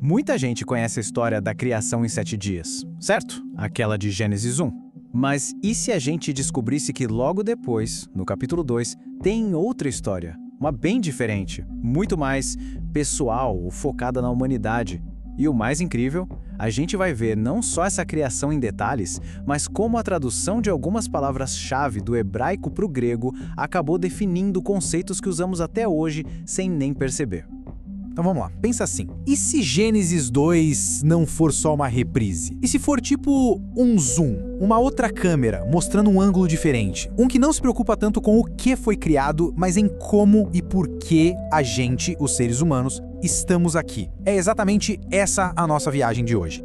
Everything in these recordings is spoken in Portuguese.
Muita gente conhece a história da criação em 7 dias, certo? Aquela de Gênesis 1. Mas e se a gente descobrisse que logo depois, no capítulo 2, tem outra história? Uma bem diferente, muito mais pessoal, focada na humanidade. E o mais incrível, a gente vai ver não só essa criação em detalhes, mas como a tradução de algumas palavras-chave do hebraico para o grego acabou definindo conceitos que usamos até hoje sem nem perceber. Então vamos lá, pensa assim, e se Gênesis 2 não for só uma reprise? E se for tipo um zoom, uma outra câmera, mostrando um ângulo diferente? Um que não se preocupa tanto com o que foi criado, mas em como e por que a gente, os seres humanos, estamos aqui. É exatamente essa a nossa viagem de hoje.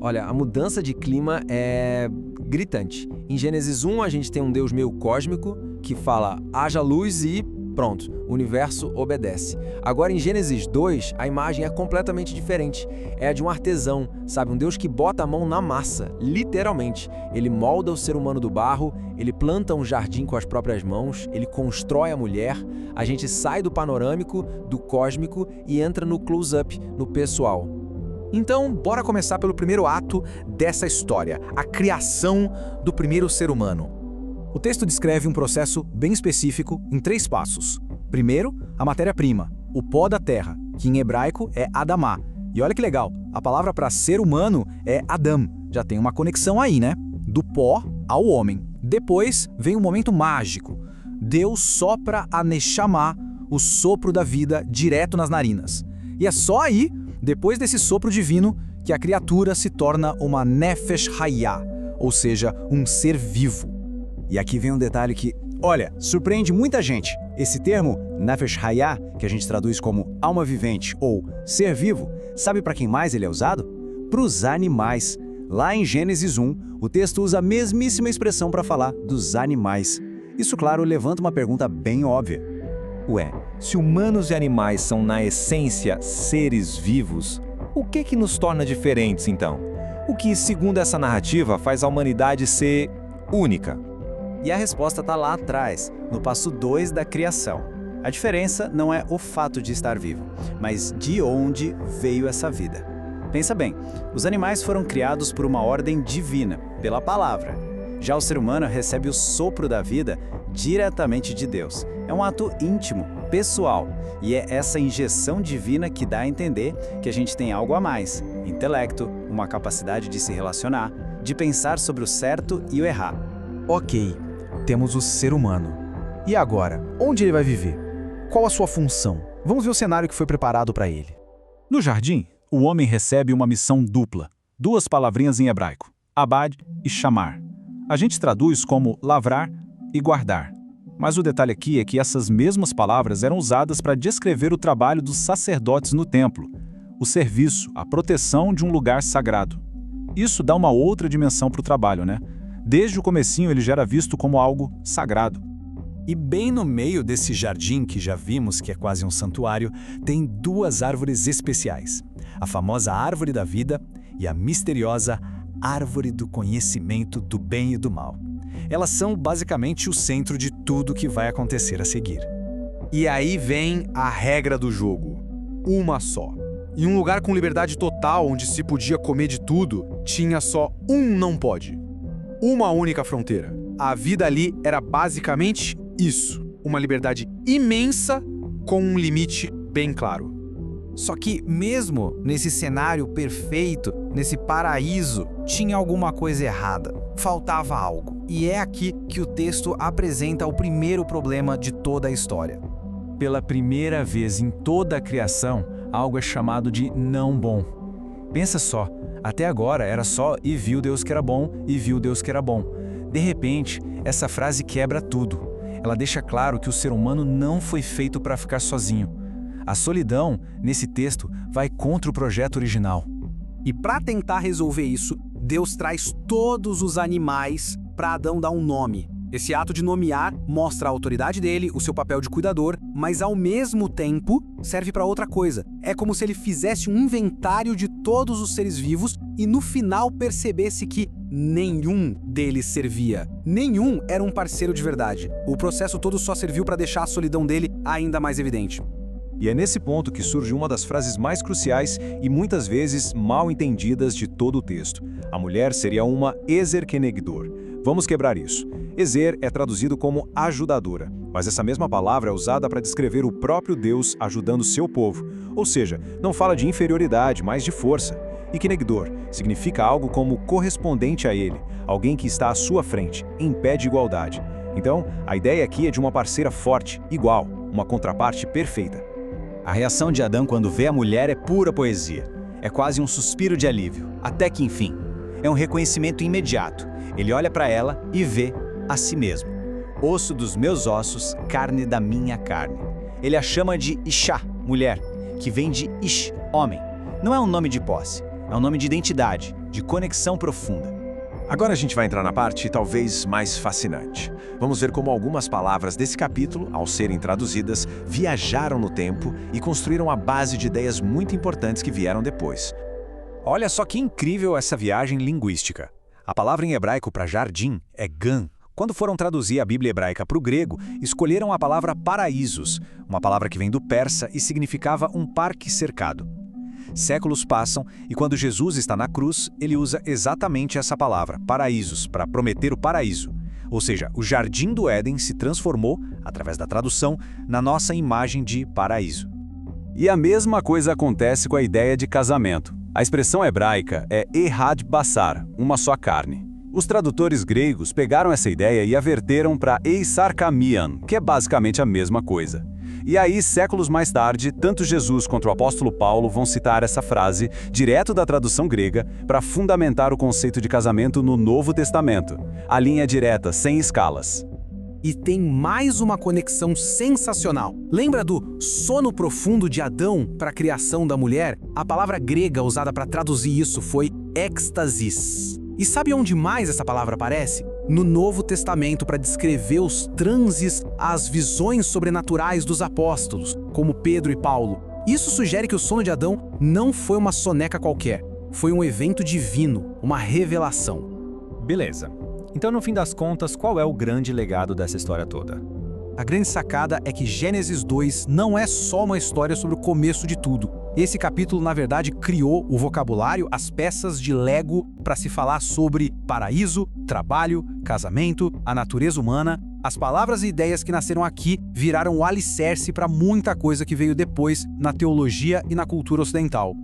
Olha, a mudança de clima é gritante. Em Gênesis 1, a gente tem um Deus meio cósmico que fala, haja luz e pronto, o universo obedece. Agora em Gênesis 2, a imagem é completamente diferente. É a de um artesão, sabe? Um Deus que bota a mão na massa, literalmente. Ele molda o ser humano do barro, ele planta um jardim com as próprias mãos, ele constrói a mulher. A gente sai do panorâmico, do cósmico e entra no close-up, no pessoal. Então, bora começar pelo primeiro ato dessa história, a criação do primeiro ser humano. O texto descreve um processo bem específico em 3 passos. Primeiro, a matéria-prima, o pó da terra, que em hebraico é Adamá. E olha que legal, a palavra para ser humano é Adam. Já tem uma conexão aí, né? Do pó ao homem. Depois vem um momento mágico. Deus sopra a Neshama, o sopro da vida, direto nas narinas. E é só aí, depois desse sopro divino, que a criatura se torna uma Nefesh Hayah, ou seja, um ser vivo. E aqui vem um detalhe que, olha, surpreende muita gente. Esse termo, Nefesh Hayah, que a gente traduz como alma vivente ou ser vivo, sabe para quem mais ele é usado? Para os animais. Lá em Gênesis 1, o texto usa a mesmíssima expressão para falar dos animais. Isso, claro, levanta uma pergunta bem óbvia. Ué, se humanos e animais são, na essência, seres vivos, o que nos torna diferentes, então? O que, segundo essa narrativa, faz a humanidade ser única? E a resposta está lá atrás, no passo 2 da criação. A diferença não é o fato de estar vivo, mas de onde veio essa vida. Pensa bem, os animais foram criados por uma ordem divina, pela palavra. Já o ser humano recebe o sopro da vida diretamente de Deus. É um ato íntimo, pessoal, e é essa injeção divina que dá a entender que a gente tem algo a mais, intelecto, uma capacidade de se relacionar, de pensar sobre o certo e o errar. Ok, temos o ser humano. E agora, onde ele vai viver? Qual a sua função? Vamos ver o cenário que foi preparado para ele. No jardim, o homem recebe uma missão dupla, 2 palavrinhas em hebraico, abad e chamar. A gente traduz como lavrar e guardar. Mas o detalhe aqui é que essas mesmas palavras eram usadas para descrever o trabalho dos sacerdotes no templo, o serviço, a proteção de um lugar sagrado. Isso dá uma outra dimensão para o trabalho, né? Desde o comecinho ele já era visto como algo sagrado. E bem no meio desse jardim que já vimos que é quase um santuário, tem 2 árvores especiais. A famosa árvore da vida e a misteriosa árvore do conhecimento do bem e do mal. Elas são basicamente o centro de tudo que vai acontecer a seguir. E aí vem a regra do jogo. Uma só. Em um lugar com liberdade total, onde se podia comer de tudo, tinha só um não pode. Uma única fronteira. A vida ali era basicamente isso. Uma liberdade imensa com um limite bem claro. Só que mesmo nesse cenário perfeito, nesse paraíso, tinha alguma coisa errada. Faltava algo. E é aqui que o texto apresenta o primeiro problema de toda a história. Pela primeira vez em toda a criação, algo é chamado de não bom. Pensa só, até agora era só e viu Deus que era bom, e viu Deus que era bom. De repente, essa frase quebra tudo. Ela deixa claro que o ser humano não foi feito para ficar sozinho. A solidão, nesse texto, vai contra o projeto original. E para tentar resolver isso, Deus traz todos os animais para Adão dar um nome. Esse ato de nomear mostra a autoridade dele, o seu papel de cuidador, mas ao mesmo tempo serve para outra coisa. É como se ele fizesse um inventário de todos os seres vivos e no final percebesse que nenhum deles servia. Nenhum era um parceiro de verdade. O processo todo só serviu para deixar a solidão dele ainda mais evidente. E é nesse ponto que surge uma das frases mais cruciais e muitas vezes mal entendidas de todo o texto. A mulher seria uma Ezer Kenegdor. Vamos quebrar isso. Ezer é traduzido como ajudadora, mas essa mesma palavra é usada para descrever o próprio Deus ajudando seu povo. Ou seja, não fala de inferioridade, mas de força. E Kenegdor significa algo como correspondente a ele, alguém que está à sua frente, em pé de igualdade. Então, a ideia aqui é de uma parceira forte, igual, uma contraparte perfeita. A reação de Adão quando vê a mulher é pura poesia. É quase um suspiro de alívio, até que enfim. É um reconhecimento imediato. Ele olha para ela e vê a si mesmo. Osso dos meus ossos, carne da minha carne. Ele a chama de Ishá, mulher, que vem de Ish, homem. Não é um nome de posse, é um nome de identidade, de conexão profunda. Agora a gente vai entrar na parte talvez mais fascinante. Vamos ver como algumas palavras desse capítulo, ao serem traduzidas, viajaram no tempo e construíram a base de ideias muito importantes que vieram depois. Olha só que incrível essa viagem linguística. A palavra em hebraico para jardim é gan. Quando foram traduzir a Bíblia hebraica para o grego, escolheram a palavra paraísos, uma palavra que vem do persa e significava um parque cercado. Séculos passam e quando Jesus está na cruz, ele usa exatamente essa palavra, paraísos, para prometer o paraíso. Ou seja, o jardim do Éden se transformou, através da tradução, na nossa imagem de paraíso. E a mesma coisa acontece com a ideia de casamento. A expressão hebraica é Ehad Basar, uma só carne. Os tradutores gregos pegaram essa ideia e a verteram para Eisarkamian, que é basicamente a mesma coisa. E aí, séculos mais tarde, tanto Jesus quanto o apóstolo Paulo vão citar essa frase, direto da tradução grega, para fundamentar o conceito de casamento no Novo Testamento. A linha direta, sem escalas. E tem mais uma conexão sensacional. Lembra do sono profundo de Adão para a criação da mulher? A palavra grega usada para traduzir isso foi êxtasis. E sabe onde mais essa palavra aparece? No Novo Testamento para descrever os transes, as visões sobrenaturais dos apóstolos, como Pedro e Paulo. Isso sugere que o sono de Adão não foi uma soneca qualquer. Foi um evento divino, uma revelação. Beleza. Então, no fim das contas, qual é o grande legado dessa história toda? A grande sacada é que Gênesis 2 não é só uma história sobre o começo de tudo. Esse capítulo, na verdade, criou o vocabulário, as peças de Lego para se falar sobre paraíso, trabalho, casamento, a natureza humana. As palavras e ideias que nasceram aqui viraram o alicerce para muita coisa que veio depois na teologia e na cultura ocidental.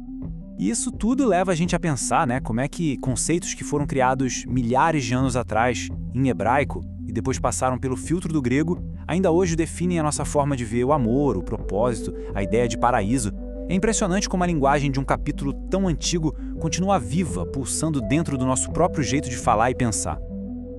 E isso tudo leva a gente a pensar, né, como é que conceitos que foram criados milhares de anos atrás em hebraico e depois passaram pelo filtro do grego, ainda hoje definem a nossa forma de ver o amor, o propósito, a ideia de paraíso. É impressionante como a linguagem de um capítulo tão antigo continua viva, pulsando dentro do nosso próprio jeito de falar e pensar.